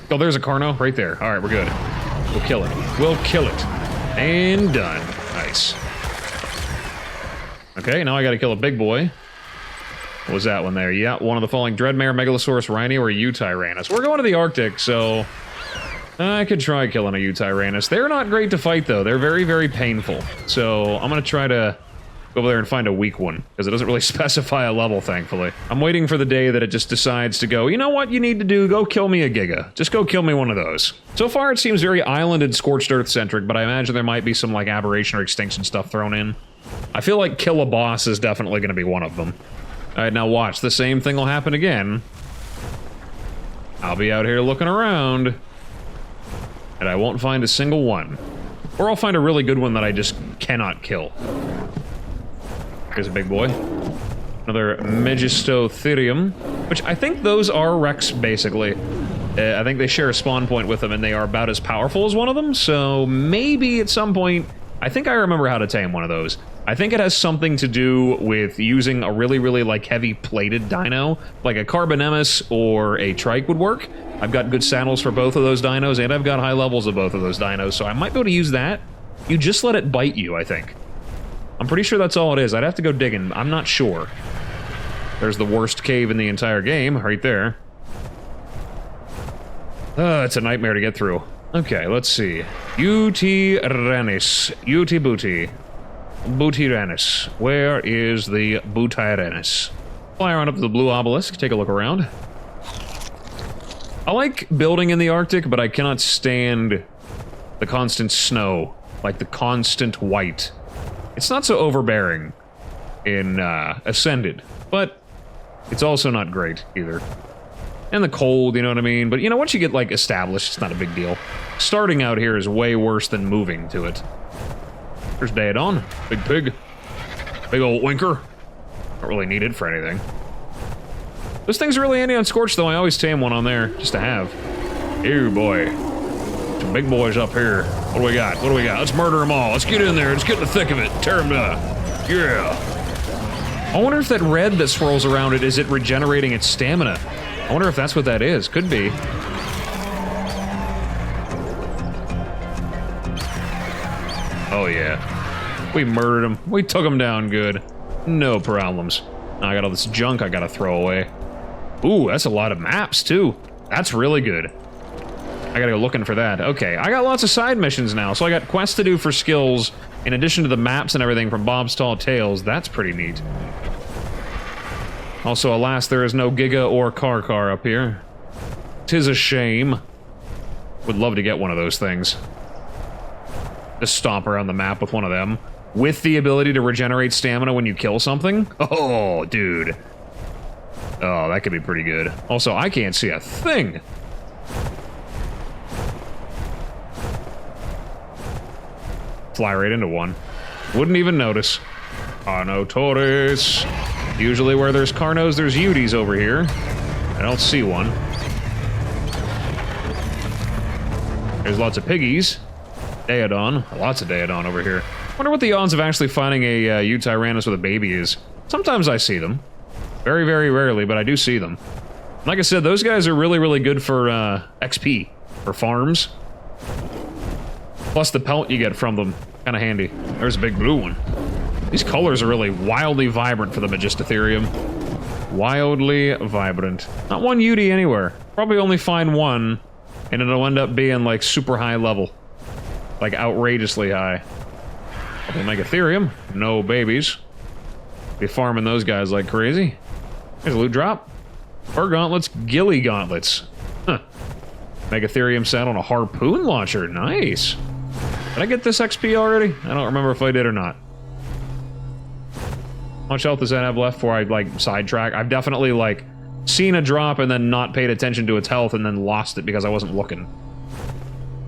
Speaker 1: Oh, there's a Carno right there. All right, we're good. We'll kill it. We'll kill it. And done. Nice. Okay, now I gotta kill a big boy. What was that one there? Yeah, one of the falling Dreadmare, Megalosaurus, Rhino, or Eutyrannus. We're going to the Arctic, so I could try killing a Eutyrannus. They're not great to fight, though. They're very, very painful. So I'm going to try to go over there and find a weak one, because it doesn't really specify a level, thankfully. I'm waiting for the day that it just decides to go, you know what you need to do? Go kill me a Giga. Just go kill me one of those. So far, it seems very island and scorched earth-centric, but I imagine there might be some, like, aberration or extinction stuff thrown in. I feel like kill a boss is definitely going to be one of them. Alright, now watch. The same thing will happen again. I'll be out here looking around, and I won't find a single one. Or I'll find a really good one that I just cannot kill. Here's a big boy. Another Megistotherium, which I think those are Rex, basically. I think they share a spawn point with them, and they are about as powerful as one of them, so maybe at some point... I think I remember how to tame one of those. I think it has something to do with using a really, really, like, heavy-plated dino, like a Carbonemus or a Trike would work. I've got good saddles for both of those dinos, and I've got high levels of both of those dinos, so I might be able to use that. You just let it bite you, I think. I'm pretty sure that's all it is. I'd have to go digging. I'm not sure. There's the worst cave in the entire game, right there. It's a nightmare to get through. Okay, let's see. Eutyrannus. Booty. Bootyrannus. Where is the Bootyrannus? Fly around up to the blue obelisk, take a look around. I like building in the Arctic, but I cannot stand the constant snow. Like the constant white. It's not so overbearing in Ascended, but it's also not great either. And the cold, you know what I mean? But, you know, once you get, like, established, it's not a big deal. Starting out here is way worse than moving to it. There's Daedon. Big pig. Big old winker. Don't really need it for anything. Those things are really handy on Scorch, though. I always tame one on there, just to have. Ew, boy. Some big boys up here. What do we got? What do we got? Let's murder them all. Let's get in there. Let's get in the thick of it. Tear them down. Yeah. I wonder if that red that swirls around it, is it regenerating its stamina? I wonder if that's what that is. Could be. Oh, yeah. We murdered him. We took him down good. No problems. Now I got all this junk I gotta throw away. Ooh, that's a lot of maps, too. That's really good. I gotta go looking for that. Okay, I got lots of side missions now, so I got quests to do for skills, in addition to the maps and everything from Bob's Tall Tales. That's pretty neat. Also, alas, there is no Giga or Car up here. 'Tis a shame. Would love to get one of those things. Just stomp around the map with one of them. With the ability to regenerate stamina when you kill something? Oh, dude. Oh, that could be pretty good. Also, I can't see a thing. Fly right into one. Wouldn't even notice. Carnotaurus. Usually where there's Carnos, there's Uties over here. I don't see one. There's lots of piggies. Daedon. Lots of Daedon over here. Wonder what the odds of actually finding a Eutyrannus with a baby is. Sometimes I see them. Very, very rarely, but I do see them. Like I said, those guys are really, really good for XP. For farms. Plus the pelt you get from them. Kind of handy. There's a big blue one. These colors are really wildly vibrant for the Megistotherium. Wildly vibrant. Not one UD anywhere. Probably only find one, and it'll end up being like super high level. Like outrageously high. Couple Megistotherium. No babies. Be farming those guys like crazy. There's a loot drop. Fur gauntlets, ghillie gauntlets. Huh. Megistotherium sat on a harpoon launcher. Nice. Did I get this XP already? I don't remember if I did or not. How much health does that have left before I, like, sidetrack? I've definitely, like, seen a drop and then not paid attention to its health and then lost it because I wasn't looking.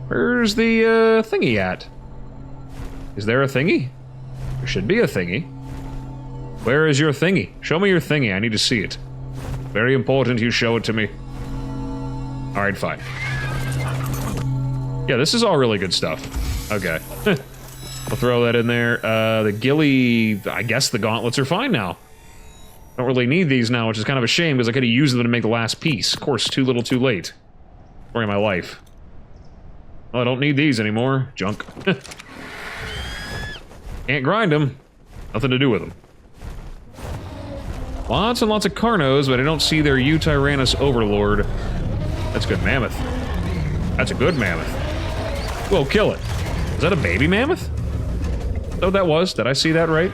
Speaker 1: Where's the, thingy at? Is there a thingy? There should be a thingy. Where is your thingy? Show me your thingy. I need to see it. Very important you show it to me. Alright, fine. Yeah, this is all really good stuff. Okay. I'll throw that in there. The ghillie... I guess the gauntlets are fine now. Don't really need these now, which is kind of a shame, because I could have used them to make the last piece. Of course, too little, too late. Story of my life. Well, I don't need these anymore. Junk. Can't grind them. Nothing to do with them. Lots and lots of Carnos, but I don't see their Eutyrannus Overlord. That's a good mammoth. That's a good mammoth. Whoa, kill it. Is that a baby mammoth? Is that what that was? Did I see that right?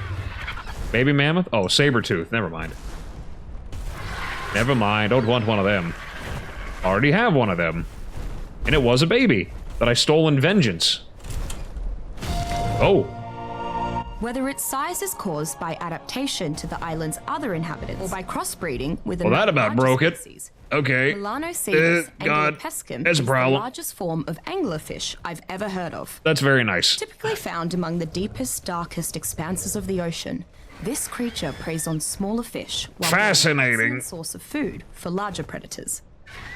Speaker 1: Baby mammoth? Oh, saber-tooth. Never mind. Never mind. Don't want one of them. Already have one of them. And it was a baby that I stole in vengeance. Oh.
Speaker 2: Whether its size is caused by adaptation to the island's other inhabitants or by crossbreeding with
Speaker 1: well, that about broke
Speaker 2: species,
Speaker 1: it. Okay.
Speaker 2: Melanocetus
Speaker 1: God,
Speaker 2: angulopescum
Speaker 1: that's a
Speaker 2: is
Speaker 1: problem.
Speaker 2: the largest form of anglerfish I've ever heard of.
Speaker 1: That's very nice.
Speaker 2: Typically found among the deepest, darkest expanses of the ocean, this creature preys on smaller fish while
Speaker 1: fascinating.
Speaker 2: being an excellent source of food for larger predators.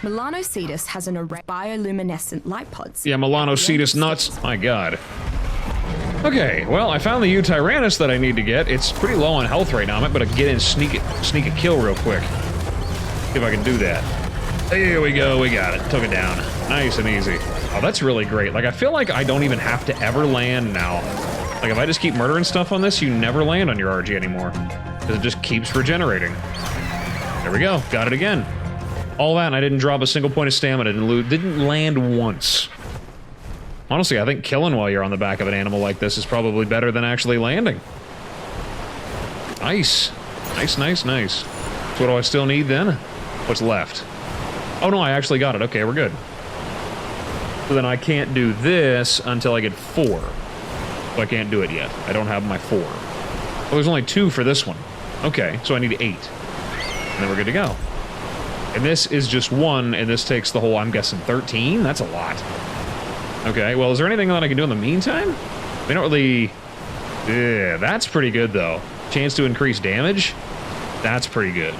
Speaker 2: Melanocetus has an array of bioluminescent light pods.
Speaker 1: Yeah, Melanocetus nuts. My God. Okay, well, I found the Eutyrannus that I need to get. It's pretty low on health right now. I'm going to get in, sneak a kill real quick. See if I can do that. Here we go. We got it. Took it down. Nice and easy. Oh, that's really great. Like, I feel like I don't even have to ever land now. Like, if I just keep murdering stuff on this, you never land on your RG anymore. Because it just keeps regenerating. There we go. Got it again. All that, and I didn't drop a single point of stamina. Didn't land once. Honestly, I think killing while you're on the back of an animal like this is probably better than actually landing. Nice. Nice, nice, nice. So what do I still need then? What's left? Oh no, I actually got it. Okay, we're good. So then I can't do this until I get 4. So I can't do it yet. I don't have my 4. Well, there's only 2 for this one. Okay, so I need 8. And then we're good to go. And this is just 1, and this takes the whole, I'm guessing, 13? That's a lot. Okay, well, is there anything that I can do in the meantime? We don't really... Yeah, that's pretty good, though. Chance to increase damage? That's pretty good.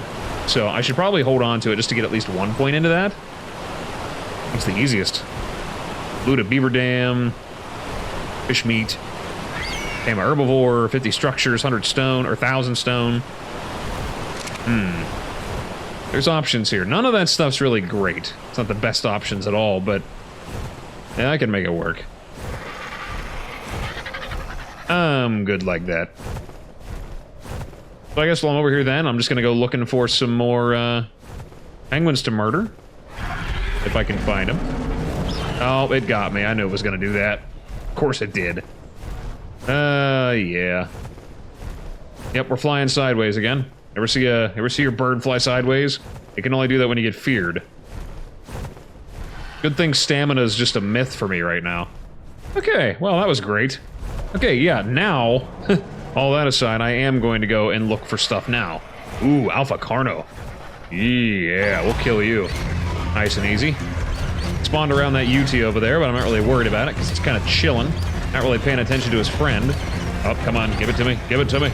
Speaker 1: So I should probably hold on to it just to get at least 1 point into that. It's the easiest. Loot a beaver dam. Fish meat. Tame a herbivore. 50 structures, 100 stone, or 1,000 stone. There's options here. None of that stuff's really great. It's not the best options at all, but... yeah, I can make it work. I'm good like that. So I guess while I'm over here then, I'm just gonna go looking for some more, penguins to murder. If I can find them. Oh, it got me. I knew it was gonna do that. Of course it did. Yeah. Yep, we're flying sideways again. Ever see your bird fly sideways? It can only do that when you get feared. Good thing stamina is just a myth for me right now. Okay, well, that was great. Okay, yeah, now, all that aside, I am going to go and look for stuff now. Ooh, Alpha Carno. Yeah, we'll kill you. Nice and easy. Spawned around that UT over there, but I'm not really worried about it, because it's kind of chilling. Not really paying attention to his friend. Oh, come on, give it to me. Give it to me.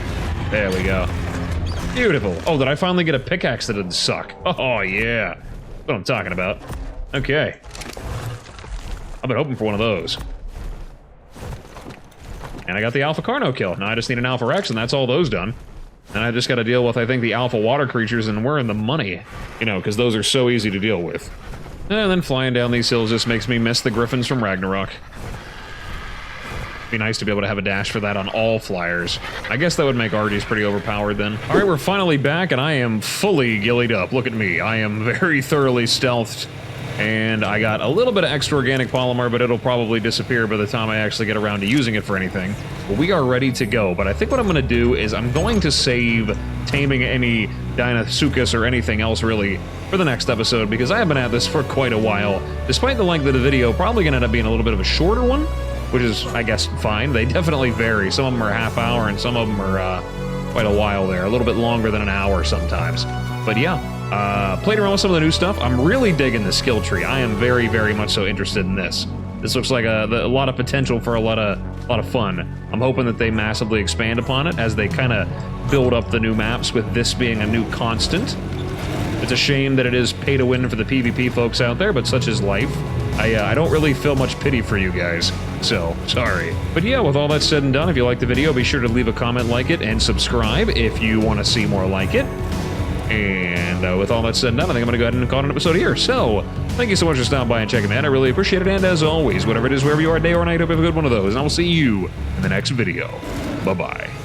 Speaker 1: There we go. Beautiful. Oh, did I finally get a pickaxe that didn't suck? Oh, yeah. That's what I'm talking about. Okay. I've been hoping for one of those. And I got the Alpha Carno kill. Now I just need an Alpha Rex, and that's all those done. And I just got to deal with, I think, the Alpha Water creatures, and we're in the money. You know, because those are so easy to deal with. And then flying down these hills just makes me miss the Griffins from Ragnarok. Be nice to be able to have a dash for that on all flyers. I guess that would make Argie's pretty overpowered then. All right, we're finally back, and I am fully gillied up. Look at me. I am very thoroughly stealthed, and I got a little bit of extra organic polymer, but it'll probably disappear by the time I actually get around to using it for anything. But we are ready to go, but I think what I'm going to do is I'm going to save taming any Dinosuchus or anything else, really, for the next episode, because I have been at this for quite a while. Despite the length of the video, probably going to end up being a little bit of a shorter one, which is, I guess, fine. They definitely vary. Some of them are a half hour, and some of them are quite a while there. A little bit longer than an hour sometimes. But yeah, played around with some of the new stuff. I'm really digging the skill tree. I am very, very much so interested in this. This looks like a lot of potential for a lot of fun. I'm hoping that they massively expand upon it as they kind of build up the new maps, with this being a new constant. It's a shame that it is pay to win for the PvP folks out there, but such is life. I don't really feel much pity for you guys, so sorry. But yeah, with all that said and done, if you liked the video, be sure to leave a comment, like it, and subscribe if you want to see more like it. And with all that said and done, I think I'm going to go ahead and call it an episode here. So, thank you so much for stopping by and checking me out. I really appreciate it, and as always, whatever it is, wherever you are, day or night, hope you have a good one of those, and I will see you in the next video. Bye-bye.